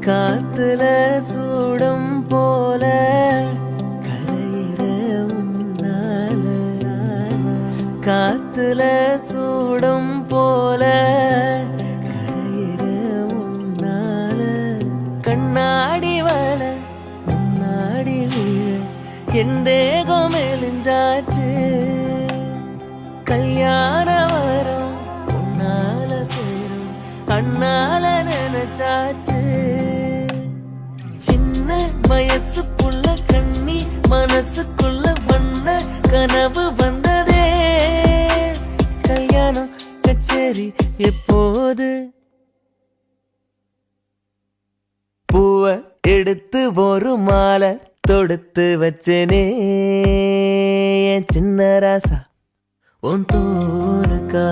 காத்துல சூடம் போல கரையிற உன்னால, காத்துல சூடம் போல கரையிற உன்னால, கண்ணாடி வல முன்னாடி விழ என் தேகம் மெலிஞ்சாச்சு, கல்யாண வரம் உன்னால பேரும் அண்ணால நினைச்சாச்சு. சின்ன வயசுக்குள்ள கண்ணி மனசுக்குள்ள வண்ண கனவு வந்ததே, கல்யாணம் கச்சேரி எப்போது? பூவ எடுத்து ஒரு மாலை தொடுத்து வச்சனே என் சின்ன ராசா உன் தோலுக்கா.